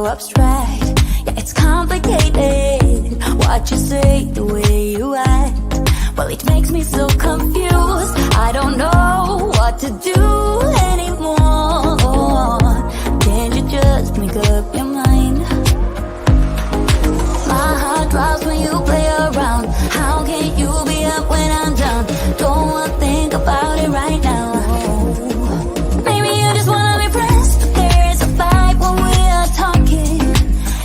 abstract. Yeah, it's complicated. What you say, the way you act, well, it makes me so confused. I don't know what to do anymore. Can't you just make up your mind? My heart drops when you play around. How can you be up when I'm down? Don't wanna think about it right now. Maybe you just wanna be friends, but there is a fight when we are talking.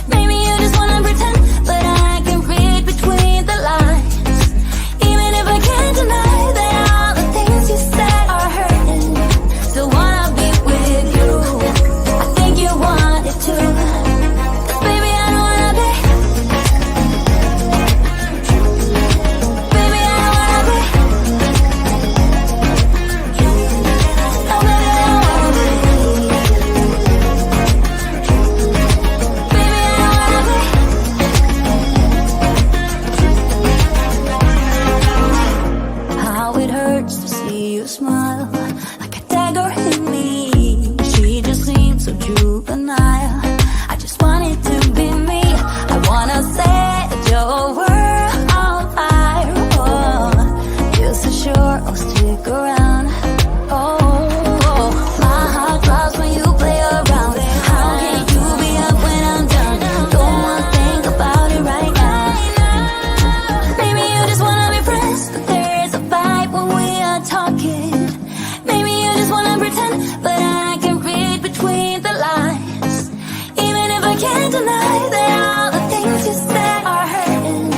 Maybe you just wanna pretend, but I can read between the lines. Even if I can't deny that all the things you said are hurting, still wanna be with you. I think you want it too. 'Cause baby, I don't wanna be. Baby, I don't wanna be. No, baby, I don't wanna be. Baby, I don't wanna be. How it hurts to see you smile, like a dagger in me. She just seems so juvenile. I just want it to be me. I wanna set your world on fire. Oh, just so sure I'll stick around. Oh, my heart drops when you play around. How can you be up when I'm down? Don't wanna think about it right now. Maybe you just wanna be friends, but there is a fight when we are talking. Maybe you just wanna pretend, but I can read between the lines. Even if I can't deny that all the things you said are hurting,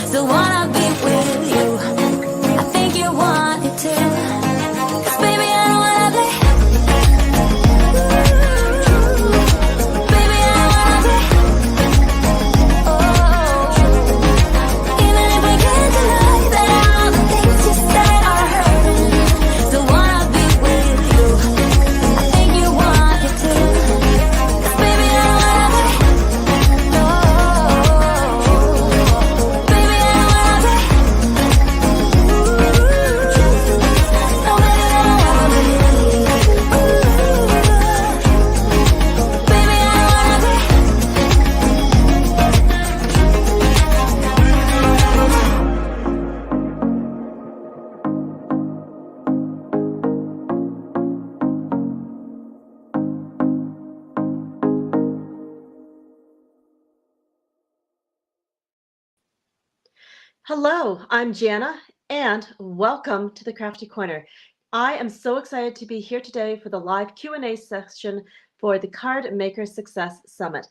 still wanna be with you. I think you want it too. 'Cause baby, I don't wanna be. Baby, I don't wanna be. Oh, even if I can't deny that all the things you said are hurting, still wanna be with you. I think you want it too. 'Cause baby, I don't wanna be. No, baby, I don't wanna be. No, baby, I don't wanna be. Baby, I don't wanna be. Hello, I'm Janna, and welcome to the Crafty Corner. I am so excited to be here today for the live Q&A session for the Card Maker Success Summit.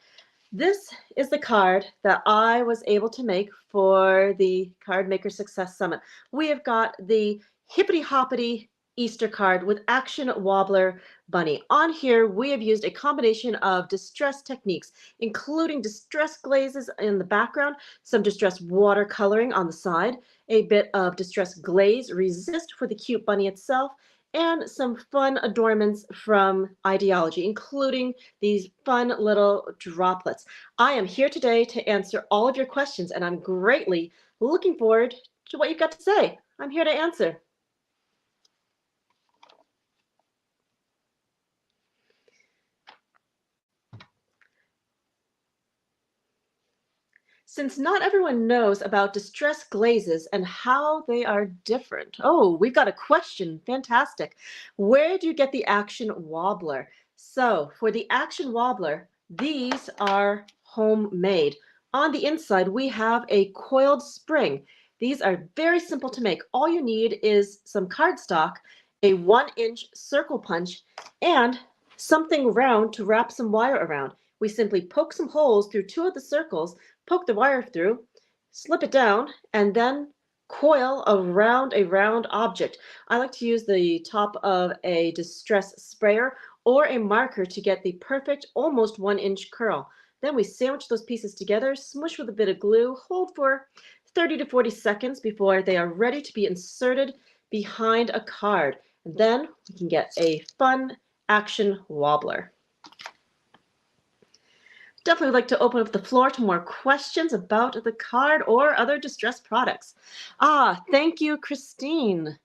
This is the card that I was able to make for the Card Maker Success Summit. We have got the hippity hoppity Easter card with Action Wobbler Bunny. On here, we have used a combination of distress techniques, including distress glazes in the background, some distress watercoloring on the side, a bit of distress glaze resist for the cute bunny itself, and some fun adornments from Ideology, including these fun little droplets. I am here today to answer all of your questions, and I'm greatly looking forward to what you've got to say. I'm here to answer. Since not everyone knows about distress glazes and how they are different. Oh, we've got a question. Fantastic. Where do you get the Action Wobbler? So for the Action Wobbler, these are homemade. On the inside, we have a coiled spring. These are very simple to make. All you need is some cardstock, a 1-inch circle punch, and something round to wrap some wire around. We simply poke some holes through 2 of the circles, poke the wire through, slip it down, and then coil around a round object. I like to use the top of a distress sprayer or a marker to get the perfect almost 1-inch curl. Then we sandwich those pieces together, smush with a bit of glue, hold for 30 to 40 seconds before they are ready to be inserted behind a card. And then we can get a fun Action Wobbler. Definitely like to open up the floor to more questions about the card or other distress products. Thank you, Christine.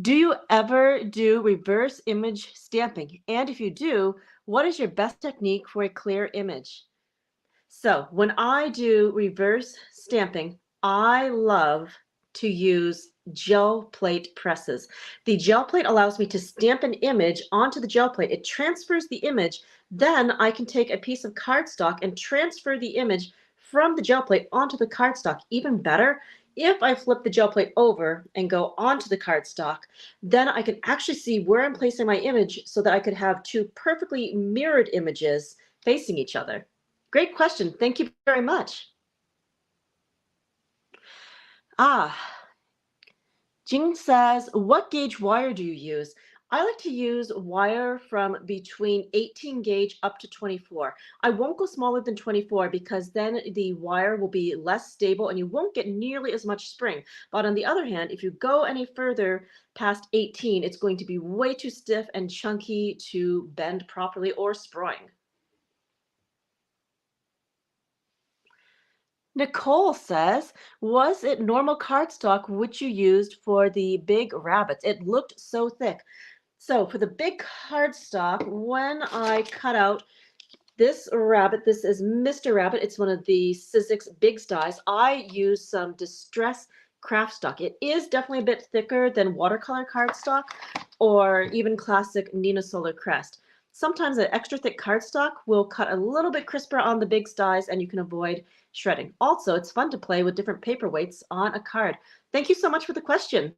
Do you ever do reverse image stamping? And if you do, what is your best technique for a clear image? So when I do reverse stamping, I love to use gel plate presses. The gel plate allows me to stamp an image onto the gel plate. It transfers the image. Then I can take a piece of cardstock and transfer the image from the gel plate onto the cardstock. Even better, if I flip the gel plate over and go onto the cardstock, then I can actually see where I'm placing my image so that I could have two perfectly mirrored images facing each other. Great question. Thank you very much. Ah, Jing says, what gauge wire do you use? I like to use wire from between 18 gauge up to 24. I won't go smaller than 24 because then the wire will be less stable and you won't get nearly as much spring. But on the other hand, if you go any further past 18, it's going to be way too stiff and chunky to bend properly or sproing. Nicole says, was it normal cardstock which you used for the big rabbits? It looked so thick. So for the big cardstock, when I cut out this rabbit, this is Mr. Rabbit. It's one of the Sizzix big dies. I used some Distress craft stock. It is definitely a bit thicker than watercolor cardstock or even classic Nina Solar Crest. Sometimes an extra thick cardstock will cut a little bit crisper on the big dies and you can avoid shredding. Also, it's fun to play with different paper weights on a card. Thank you so much for the question.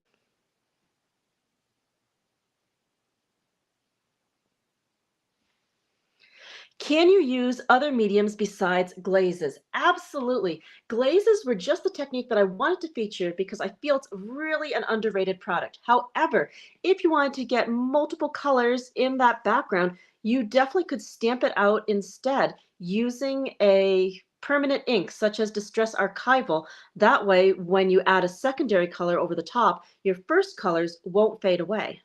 Can you use other mediums besides glazes? Absolutely. Glazes were just the technique that I wanted to feature because I feel it's really an underrated product. However, if you wanted to get multiple colors in that background, you definitely could stamp it out instead using a permanent ink such as Distress Archival. That way, when you add a secondary color over the top, your first colors won't fade away.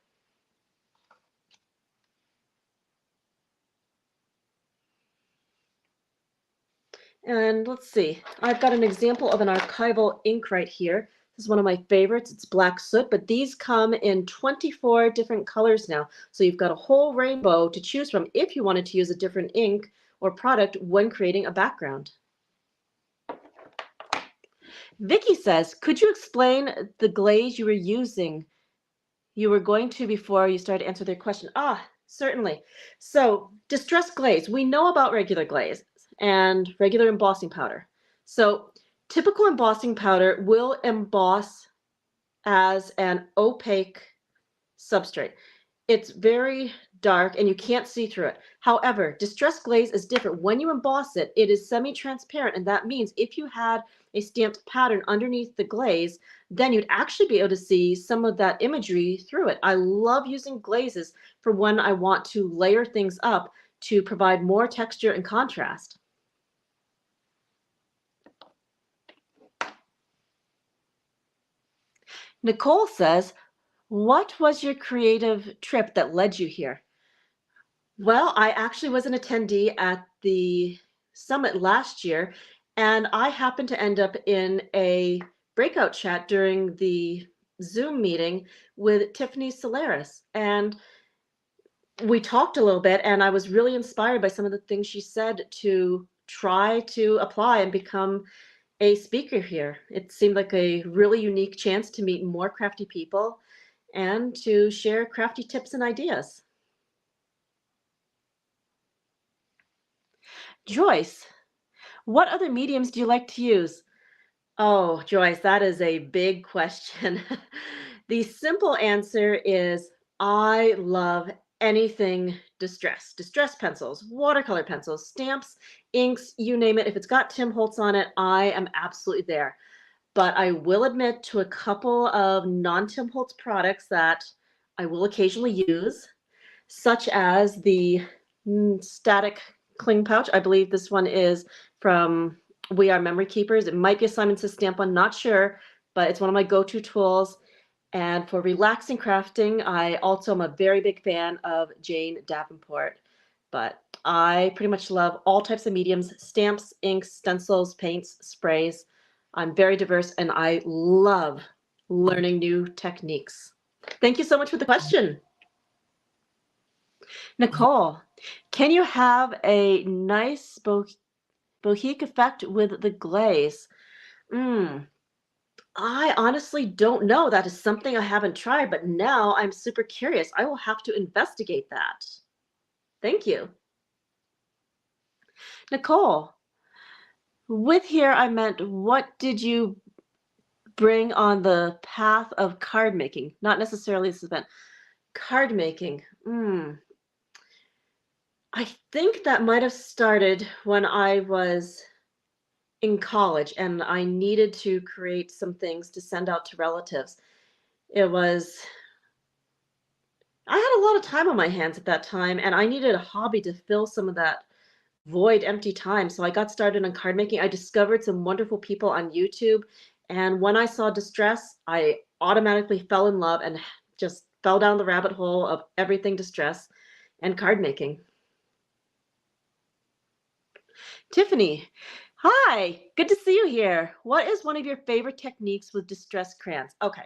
And let's see, I've got an example of an archival ink right here. This is one of my favorites. It's black soot, but these come in 24 different colors now. So you've got a whole rainbow to choose from if you wanted to use a different ink or product when creating a background. Vicky says, could you explain the glaze you were using? You were going to before you started to answer their question. Certainly. So Distress glaze, we know about regular glaze and regular embossing powder. So typical embossing powder will emboss as an opaque substrate. It's very dark and you can't see through it. However, Distress glaze is different. When you emboss it, it is semi-transparent, and that means if you had a stamped pattern underneath the glaze, then you'd actually be able to see some of that imagery through it. I love using glazes for when I want to layer things up to provide more texture and contrast. Nicole says, what was your creative trip that led you here? Well, I actually was an attendee at the summit last year, and I happened to end up in a breakout chat during the Zoom meeting with Tiffany Solaris. And we talked a little bit, and I was really inspired by some of the things she said to try to apply and become a speaker here. It seemed like a really unique chance to meet more crafty people and to share crafty tips and ideas. Joyce, what other mediums do you like to use? Oh, Joyce, that is a big question. The simple answer is I love anything distress. Distress pencils, watercolor pencils, stamps, inks, you name it. If it's got Tim Holtz on it, I am absolutely there. But I will admit to a couple of non-Tim Holtz products that I will occasionally use, such as the static cling pouch. I believe this one is from We Are Memory Keepers. It might be a Simon Says stamp one, not sure, but it's one of my go-to tools. And for relaxing crafting, I also am a very big fan of Jane Davenport. But I pretty much love all types of mediums, stamps, inks, stencils, paints, sprays. I'm very diverse and I love learning new techniques. Thank you so much for the question. Nicole, can you have a nice Bohek Effect with the glaze. Mm, I honestly don't know. That is something I haven't tried, but now I'm super curious. I will have to investigate that. Thank you. Nicole, with here I meant what did you bring on the path of card making? Not necessarily this event. Card making. I think that might have started when I was in college and I needed to create some things to send out to relatives. It was, I had a lot of time on my hands at that time and I needed a hobby to fill some of that void, empty time. So I got started on card making. I discovered some wonderful people on YouTube. And when I saw distress, I automatically fell in love and just fell down the rabbit hole of everything distress and card making. Tiffany, hi, good to see you here. What is one of your favorite techniques with distress crayons? Okay.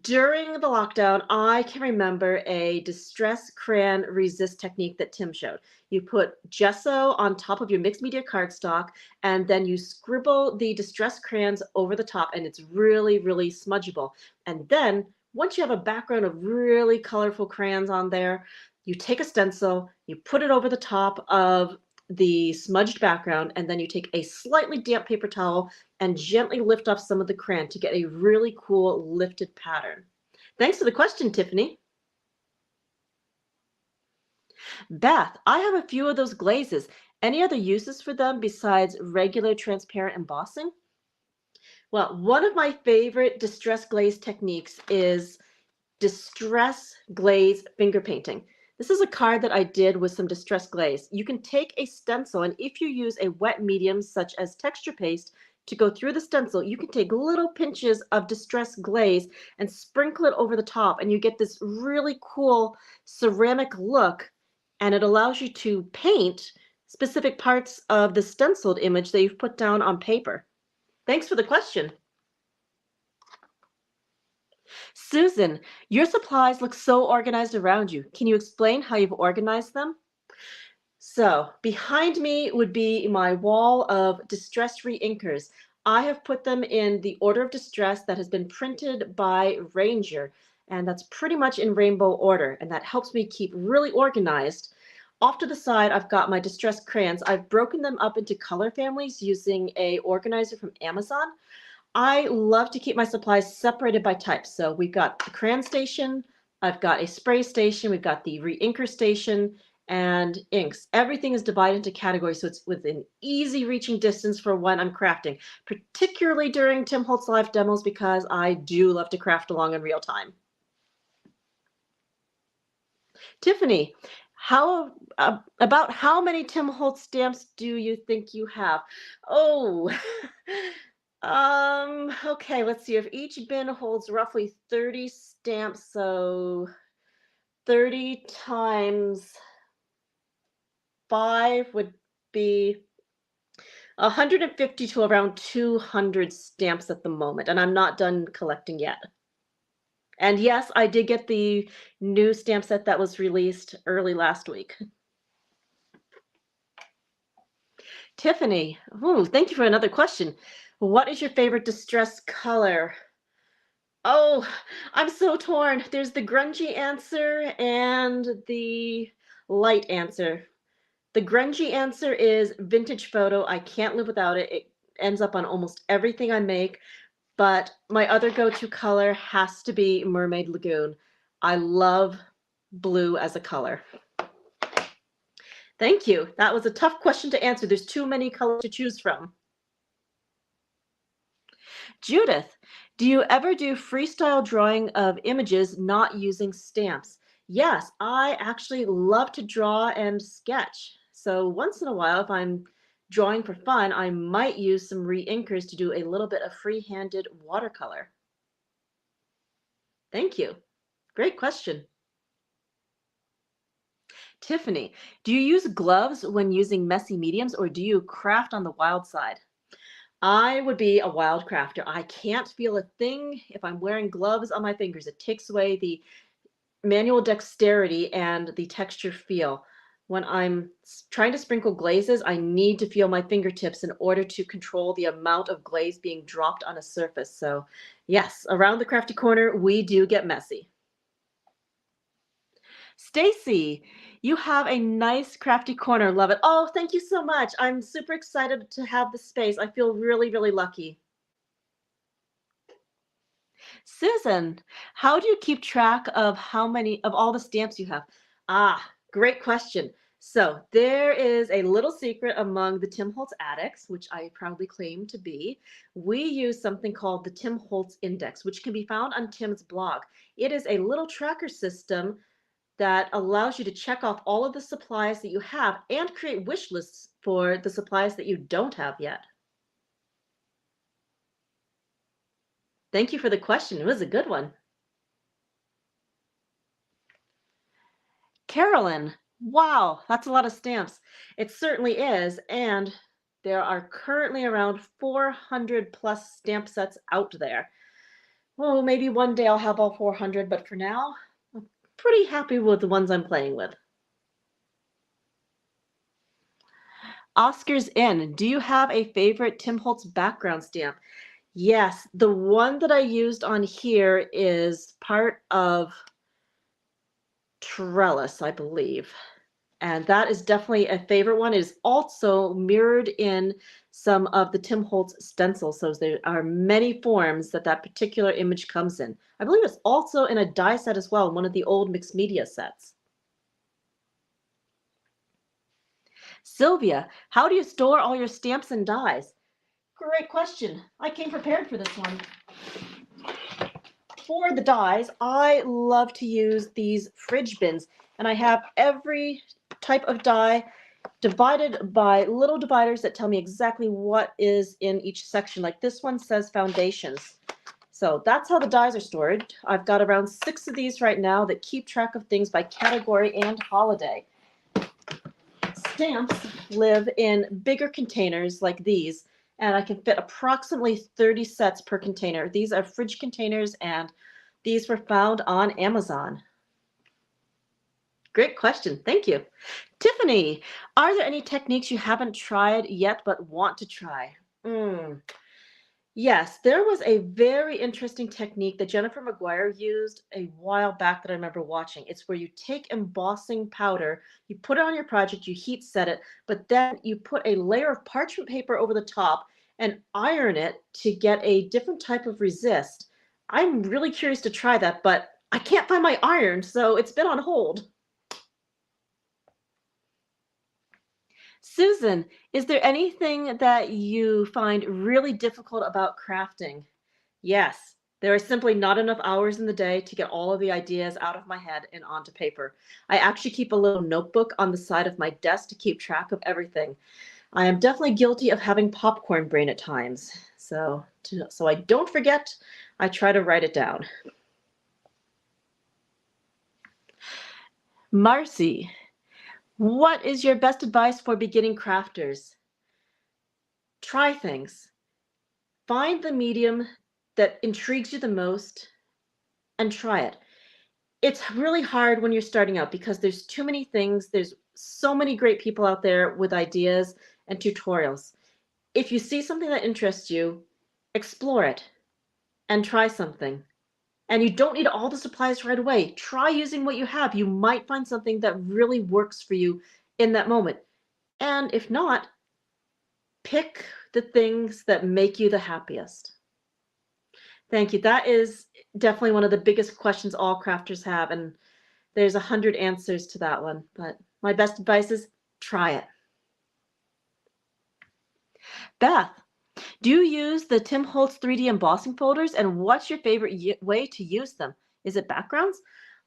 During the lockdown, I can remember a distress crayon resist technique that Tim showed. You put gesso on top of your mixed media cardstock, and then you scribble the distress crayons over the top, and it's really, really smudgeable. And then once you have a background of really colorful crayons on there, you take a stencil, you put it over the top of the smudged background, and then you take a slightly damp paper towel and gently lift off some of the crayon to get a really cool lifted pattern. Thanks for the question, Tiffany. Beth, I have a few of those glazes. Any other uses for them besides regular transparent embossing? Well, one of my favorite distress glaze techniques is distress glaze finger painting. This is a card that I did with some distress glaze. You can take a stencil, and if you use a wet medium such as texture paste to go through the stencil, you can take little pinches of distress glaze and sprinkle it over the top, and you get this really cool ceramic look, and it allows you to paint specific parts of the stenciled image that you've put down on paper. Thanks for the question. Susan, your supplies look so organized around you. Can you explain how you've organized them? So behind me would be my wall of distress reinkers. I have put them in the order of distress that has been printed by Ranger, and that's pretty much in rainbow order, and that helps me keep really organized. Off to the side, I've got my distress crayons. I've broken them up into color families using a organizer from Amazon. I love to keep my supplies separated by type. So we've got the crayon station, I've got a spray station, we've got the reinker station, and inks. Everything is divided into categories, so it's within easy reaching distance for when I'm crafting, particularly during Tim Holtz live demos because I do love to craft along in real time. Tiffany, about how many Tim Holtz stamps do you think you have? Oh, okay, let's see. If each bin holds roughly 30 stamps, so 30 times 5 would be 150 to around 200 stamps at the moment, and I'm not done collecting yet. And yes, I did get the new stamp set that was released early last week. Tiffany, ooh, thank you for another question. What is your favorite distress color? Oh, I'm so torn. There's the grungy answer and the light answer. The grungy answer is vintage photo. I can't live without it. It ends up on almost everything I make. But my other go-to color has to be Mermaid Lagoon. I love blue as a color. Thank you. That was a tough question to answer. There's too many colors to choose from. Judith, do you ever do freestyle drawing of images not using stamps? Yes, I actually love to draw and sketch. So once in a while, if I'm drawing for fun, I might use some reinkers to do a little bit of free-handed watercolor. Thank you. Great question. Tiffany, do you use gloves when using messy mediums, or do you craft on the wild side? I would be a wild crafter. I can't feel a thing if I'm wearing gloves on my fingers. It takes away the manual dexterity and the texture feel. when I'm trying to sprinkle glazes, I need to feel my fingertips in order to control the amount of glaze being dropped on a surface. So yes, around the Crafty Corner, we do get messy. Stacy, you have a nice Crafty Corner. Love it. Oh, thank you so much. I'm super excited to have the space. I feel really, really lucky. Susan, how do you keep track of how many of all the stamps you have? Ah, great question. So there is a little secret among the Tim Holtz addicts, which I proudly claim to be. We use something called the Tim Holtz Index, which can be found on Tim's blog. It is a little tracker system that allows you to check off all of the supplies that you have and create wish lists for the supplies that you don't have yet. Thank you for the question. It was a good one. Carolyn, wow, that's a lot of stamps. It certainly is. And there are currently around 400 plus stamp sets out there. Well, maybe one day I'll have all 400, but for now, I'm pretty happy with the ones I'm playing with. Oscar's in. Do you have a favorite Tim Holtz background stamp? Yes, the one that I used on here is part of Trellis, I believe. And that is definitely a favorite one. It is also mirrored in some of the Tim Holtz stencils. So there are many forms that that particular image comes in. I believe it's also in a die set as well, in one of the old mixed media sets. Sylvia, how do you store all your stamps and dies? Great question. I came prepared for this one. For the dies, I love to use these fridge bins, and I have every type of die divided by little dividers that tell me exactly what is in each section. Like this one says foundations. So that's how the dies are stored. I've got around 6 of these right now that keep track of things by category and holiday. Stamps live in bigger containers like these, and I can fit approximately 30 sets per container. These are fridge containers, and these were found on Amazon. Great question. Thank you. Tiffany, are there any techniques you haven't tried yet but want to try? Yes, there was a very interesting technique that Jennifer McGuire used a while back that I remember watching. It's where you take embossing powder, you put it on your project, you heat set it, but then you put a layer of parchment paper over the top and iron it to get a different type of resist. I'm really curious to try that, but I can't find my iron, so it's been on hold. Susan, is there anything that you find really difficult about crafting? Yes, there are simply not enough hours in the day to get all of the ideas out of my head and onto paper. I actually keep a little notebook on the side of my desk to keep track of everything. I am definitely guilty of having popcorn brain at times. So I don't forget, I try to write it down. Marcy, what is your best advice for beginning crafters? Try things. Find the medium that intrigues you the most and try it. It's really hard when you're starting out because there's too many things. There's so many great people out there with ideas and tutorials. If you see something that interests you, explore it and try something. And you don't need all the supplies right away. Try using what you have. You might find something that really works for you in that moment. And if not, pick the things that make you the happiest. Thank you. That is definitely one of the biggest questions all crafters have. And there's 100 answers to that one. But my best advice is try it. Beth, do you use the Tim Holtz 3D embossing folders, and what's your favorite way to use them? Is it backgrounds?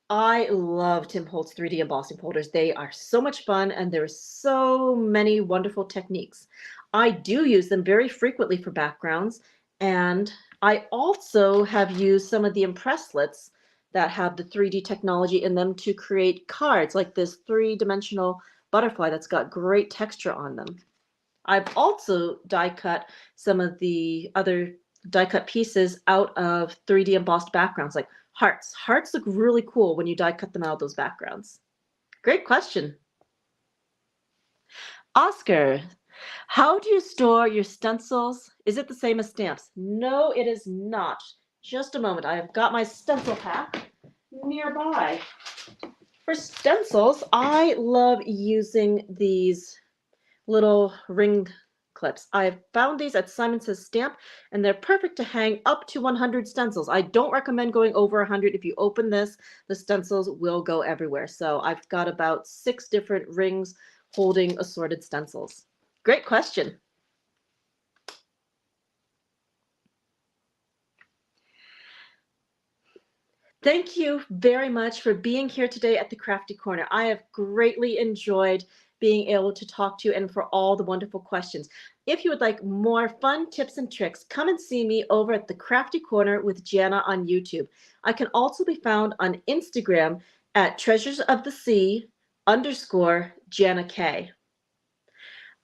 I love Tim Holtz 3D embossing folders. They are so much fun, and there are so many wonderful techniques. I do use them very frequently for backgrounds, and I also have used some of the Impresslets that have the 3D technology in them to create cards, like this 3-dimensional butterfly that's got great texture on them. I've also die cut some of the other die cut pieces out of 3D embossed backgrounds, like hearts. Hearts look really cool when you die cut them out of those backgrounds. Great question. Oscar, how do you store your stencils? Is it the same as stamps? No, it is not. Just a moment. I have got my stencil pack nearby. For stencils, I love using these little ring clips. I've found these at Simon Says Stamp, and they're perfect to hang up to 100 stencils. I don't recommend going over 100. If you open this, the stencils will go everywhere. So I've got about 6 different rings holding assorted stencils. Great question. Thank you very much for being here today at the Crafty Corner. I have greatly enjoyed being able to talk to you and for all the wonderful questions. If you would like more fun tips and tricks, come and see me over at the Crafty Corner with Janna on YouTube. I can also be found on Instagram at treasuresofthesea_Janna K.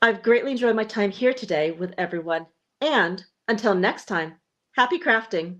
I've greatly enjoyed my time here today with everyone, and until next time, happy crafting!